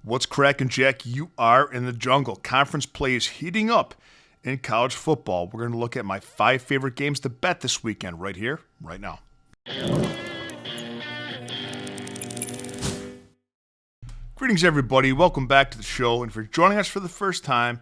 What's cracking, Jack? You are in the jungle. Conference play is heating up in college football. We're going to look at my 5 favorite games to bet this weekend right here, right now. Greetings, everybody. Welcome back to the show. And if you're joining us for the first time,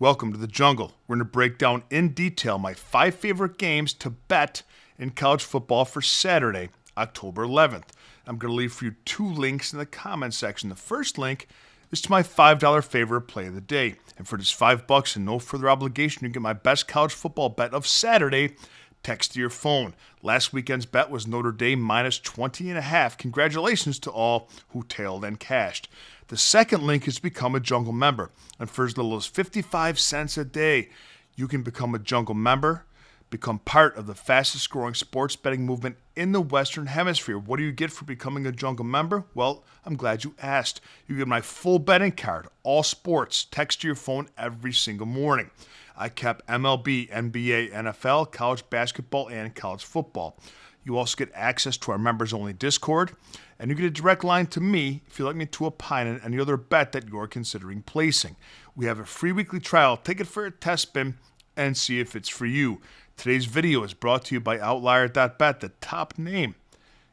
welcome to the jungle. We're going to break down in detail my 5 favorite games to bet in college football for Saturday, October 11th. I'm going to leave for you 2 links in the comment section. The first link is to my $5 favorite play of the day. And for just $5 and no further obligation, you get my best college football bet of Saturday, text to your phone. Last weekend's bet was Notre Dame minus 20.5. Congratulations to all who tailed and cashed. The second link is to become a Jungle member. And for as little as 55 cents a day, you can become a Jungle member, become part of the fastest growing sports betting movement in the Western Hemisphere. What do you get for becoming a Jungle member? Well, I'm glad you asked. You get my full betting card, all sports, text to your phone every single morning. I kept MLB, NBA, NFL, college basketball, and college football. You also get access to our members-only Discord, and you get a direct line to me if you'd like me to opine on any other bet that you're considering placing. We have a free weekly trial. Take it for a test spin and see if it's for you. Today's video is brought to you by Outlier.bet, the top name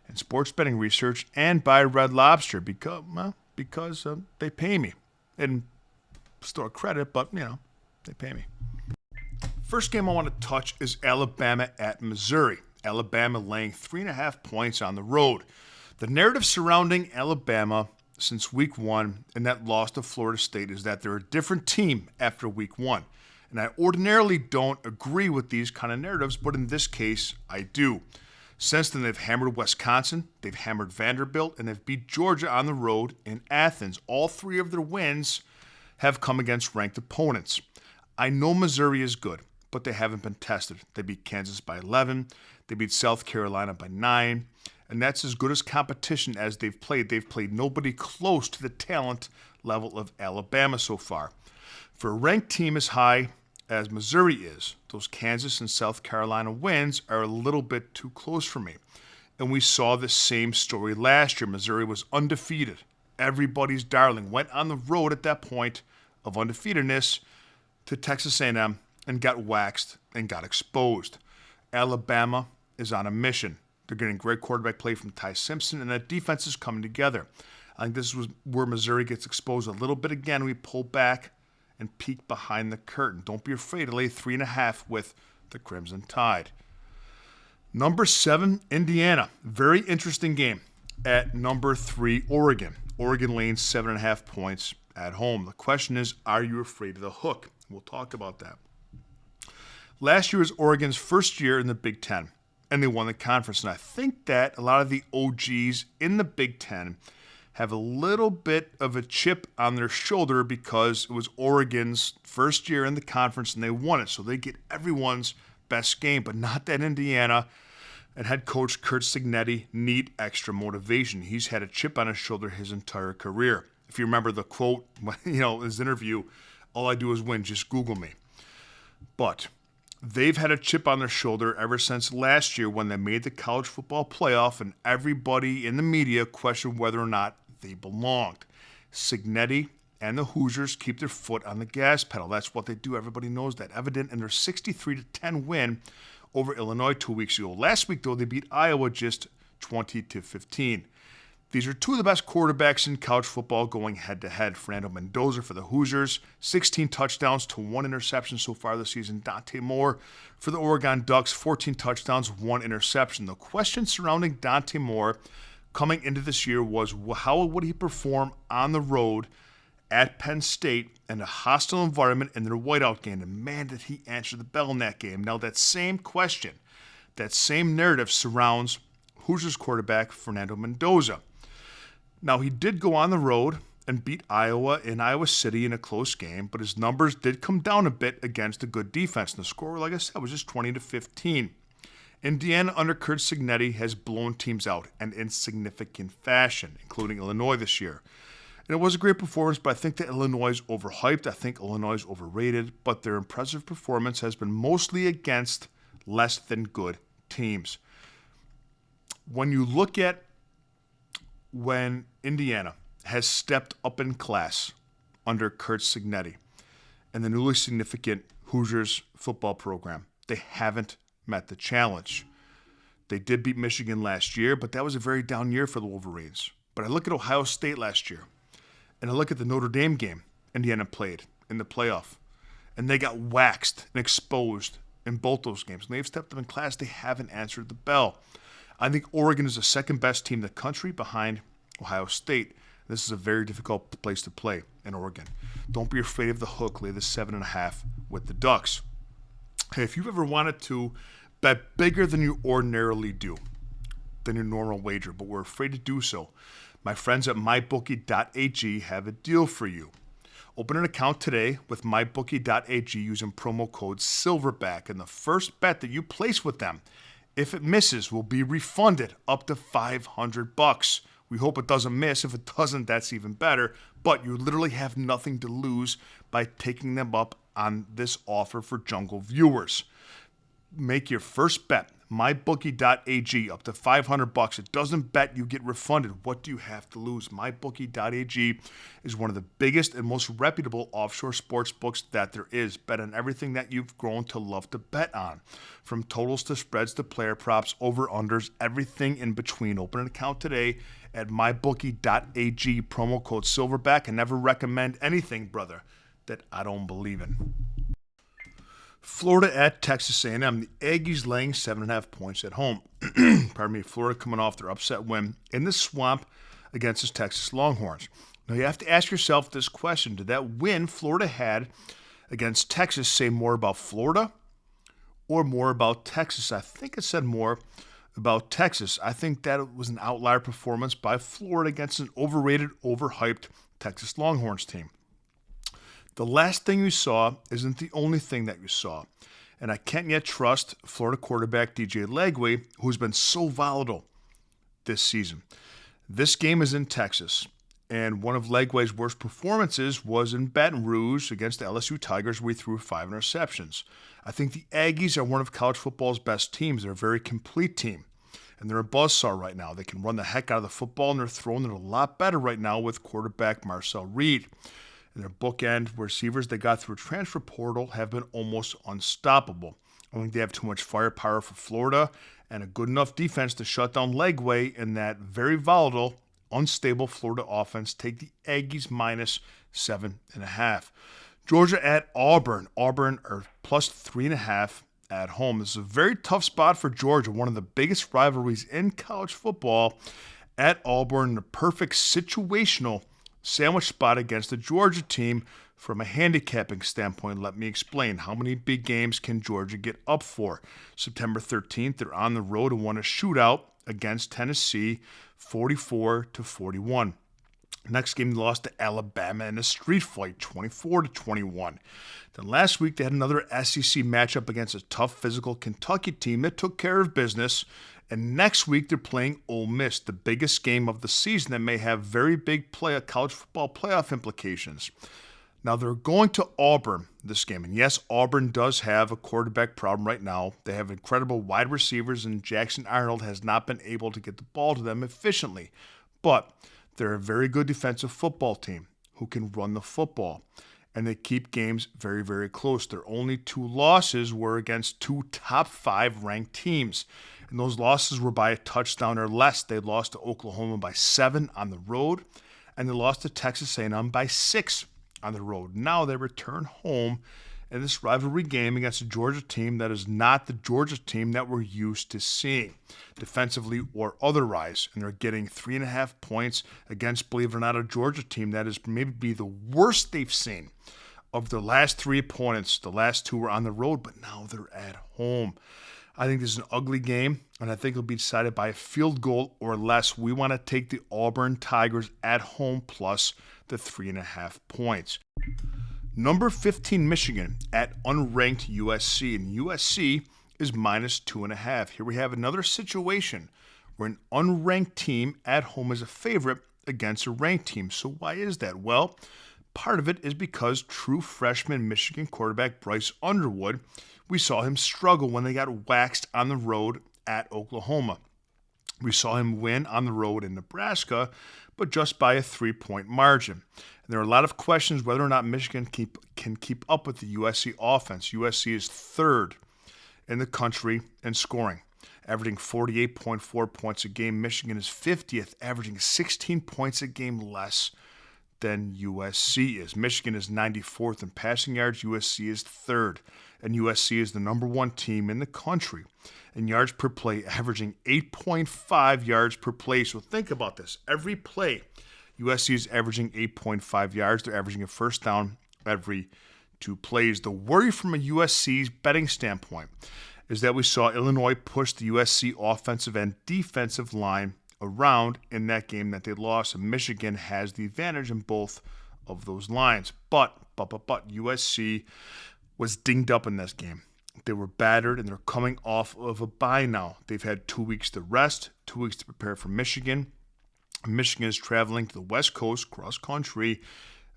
in sports betting research, and by Red Lobster because they pay me. And store credit, but, they pay me. First game I want to touch is Alabama at Missouri. Alabama laying 3.5 points on the road. The narrative surrounding Alabama since week 1 and that loss to Florida State is that they're a different team after week 1. And I ordinarily don't agree with these kind of narratives, but in this case, I do. Since then, they've hammered Wisconsin, they've hammered Vanderbilt, and they've beat Georgia on the road in Athens. All 3 of their wins have come against ranked opponents. I know Missouri is good, but they haven't been tested. They beat Kansas by 11, they beat South Carolina by 9, and that's as good as competition as they've played. They've played nobody close to the talent level of Alabama so far. For a ranked team as high as Missouri is, those Kansas and South Carolina wins are a little bit too close for me. And we saw the same story last year. Missouri was undefeated. Everybody's darling. Went on the road at that point of undefeatedness to Texas A&M and got waxed and got exposed. Alabama is on a mission. They're getting great quarterback play from Ty Simpson, and that defense is coming together. I think this was where Missouri gets exposed a little bit again. We pull back and peek behind the curtain. Don't be afraid to lay 3.5 with the Crimson Tide. Number 7, Indiana. Very interesting game. At number 3, Oregon. Oregon laying 7.5 points at home. The question is, are you afraid of the hook? We'll talk about that. Last year was Oregon's first year in the Big Ten, and they won the conference. And I think that a lot of the OGs in the Big Ten have a little bit of a chip on their shoulder because it was Oregon's first year in the conference and they won it. So they get everyone's best game, but not that Indiana and head coach Curt Cignetti need extra motivation. He's had a chip on his shoulder his entire career. If you remember the quote, his interview, all I do is win, just Google me. But they've had a chip on their shoulder ever since last year when they made the college football playoff and everybody in the media questioned whether or not they belonged. Cignetti and the Hoosiers keep their foot on the gas pedal. That's what they do. Everybody knows that. Evident in their 63-10 win over Illinois 2 weeks ago. Last week, though, they beat Iowa just 20-15. These are 2 of the best quarterbacks in college football going head-to-head. Fernando Mendoza for the Hoosiers, 16 touchdowns to 1 interception so far this season. Dante Moore for the Oregon Ducks, 14 touchdowns, 1 interception. The question surrounding Dante Moore coming into this year was how would he perform on the road at Penn State in a hostile environment in their whiteout game. And man, did he answer the bell in that game. Now that same question, that same narrative surrounds Hoosiers quarterback Fernando Mendoza. Now he did go on the road and beat Iowa in Iowa City in a close game, but his numbers did come down a bit against a good defense. And the score, like I said, was just 20-15. Indiana under Curt Cignetti has blown teams out in insignificant fashion, including Illinois this year. And it was a great performance, but I think that Illinois is overhyped. I think Illinois is overrated, but their impressive performance has been mostly against less than good teams. When you look at when Indiana has stepped up in class under Curt Cignetti and the newly significant Hoosiers football program. They haven't met the challenge. They did beat Michigan last year, but that was a very down year for the Wolverines. But I look at Ohio State last year, and I look at the Notre Dame game Indiana played in the playoff, and they got waxed and exposed in both those games. And they've stepped up in class. They haven't answered the bell. I think Oregon is the second best team in the country behind Ohio State. This is a very difficult place to play in Oregon. Don't be afraid of the hook. Lay the 7.5 with the Ducks. Hey, if you've ever wanted to bet bigger than you ordinarily do, than your normal wager, but we're afraid to do so, my friends at mybookie.ag have a deal for you. Open an account today with mybookie.ag using promo code SILVERBACK, and the first bet that you place with them, if it misses, will be refunded up to $500. We hope it doesn't miss. If it doesn't, that's even better. But you literally have nothing to lose by taking them up on this offer for Jungle viewers. Make your first bet, mybookie.ag, up to $500. It doesn't bet, you get refunded. What do you have to lose? Mybookie.ag is one of the biggest and most reputable offshore sports books that there is. Bet on everything that you've grown to love to bet on, from totals to spreads to player props, over-unders, everything in between. Open an account today at mybookie.ag, promo code SILVERBACK, and never recommend anything, brother, that I don't believe in. Florida at Texas A&M. The Aggies laying 7.5 points at home. Pardon me. Florida coming off their upset win in the Swamp against the Texas Longhorns. Now you have to ask yourself this question. Did that win Florida had against Texas say more about Florida or more about Texas? I think it said more about Texas. I think that it was an outlier performance by Florida against an overrated, overhyped Texas Longhorns team. The last thing you saw isn't the only thing that you saw. And I can't yet trust Florida quarterback DJ Legway, who's been so volatile this season. This game is in Texas, and one of Legway's worst performances was in Baton Rouge against the LSU Tigers, where he threw 5 interceptions. I think the Aggies are one of college football's best teams. They're a very complete team, and they're a buzzsaw right now. They can run the heck out of the football, and they're throwing it a lot better right now with quarterback Marcel Reed. And their bookend receivers they got through a transfer portal have been almost unstoppable. I think they have too much firepower for Florida and a good enough defense to shut down Legway in that very volatile, unstable Florida offense. Take the Aggies minus 7.5. Georgia at Auburn. Auburn are plus 3.5 at home. This is a very tough spot for Georgia, one of the biggest rivalries in college football. At Auburn, the perfect situational sandwich spot against the Georgia team from a handicapping standpoint. Let me explain. How many big games can Georgia get up for? September 13th, they're on the road and won a shootout against Tennessee, 44-41. Next game, they lost to Alabama in a street fight, 24-21. Then last week, they had another SEC matchup against a tough physical Kentucky team that took care of business. And next week, they're playing Ole Miss, the biggest game of the season that may have very big college football playoff implications. Now, they're going to Auburn this game. And yes, Auburn does have a quarterback problem right now. They have incredible wide receivers, and Jackson Arnold has not been able to get the ball to them efficiently. But they're a very good defensive football team who can run the football. And they keep games very, very close. Their only 2 losses were against 2 top 5 ranked teams. And those losses were by a touchdown or less. They lost to Oklahoma by 7 on the road, and they lost to Texas A&M by 6 on the road. Now they return home in this rivalry game against a Georgia team that is not the Georgia team that we're used to seeing, defensively or otherwise. And they're getting 3.5 points against, believe it or not, a Georgia team that is maybe the worst they've seen. Of their last 3 opponents, the last 2 were on the road, but now they're at home. I think this is an ugly game, and I think it'll be decided by a field goal or less. We want to take the Auburn Tigers at home plus the 3.5 points. Number 15, Michigan at unranked USC, and USC is minus 2.5. Here we have another situation where an unranked team at home is a favorite against a ranked team. So why is that? Well, part of it is because true freshman Michigan quarterback Bryce Underwood, we saw him struggle when they got waxed on the road at Oklahoma. We saw him win on the road in Nebraska, but just by a 3-point margin. And there are a lot of questions whether or not Michigan can keep up with the USC offense. USC is third in the country in scoring, averaging 48.4 points a game. Michigan is 50th, averaging 16 points a game less than USC is. Michigan is 94th in passing yards. USC is third. And USC is the number one team in the country in yards per play, averaging 8.5 yards per play. So think about this. Every play, USC is averaging 8.5 yards. They're averaging a first down every 2 plays. The worry from a USC's betting standpoint is that we saw Illinois push the USC offensive and defensive line around in that game that they lost, and Michigan has the advantage in both of those lines. But USC was dinged up in this game. They were battered, and they're coming off of a bye now. They've had 2 weeks to rest, 2 weeks to prepare for Michigan. Michigan is traveling to the West Coast, cross-country.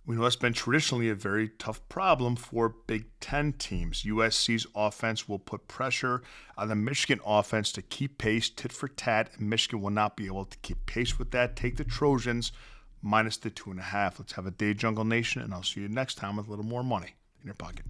We know that's been traditionally a very tough problem for Big Ten teams. USC's offense will put pressure on the Michigan offense to keep pace, tit for tat, and Michigan will not be able to keep pace with that. Take the Trojans minus the 2.5. Let's have a day, Jungle Nation, and I'll see you next time with a little more money in your pocket.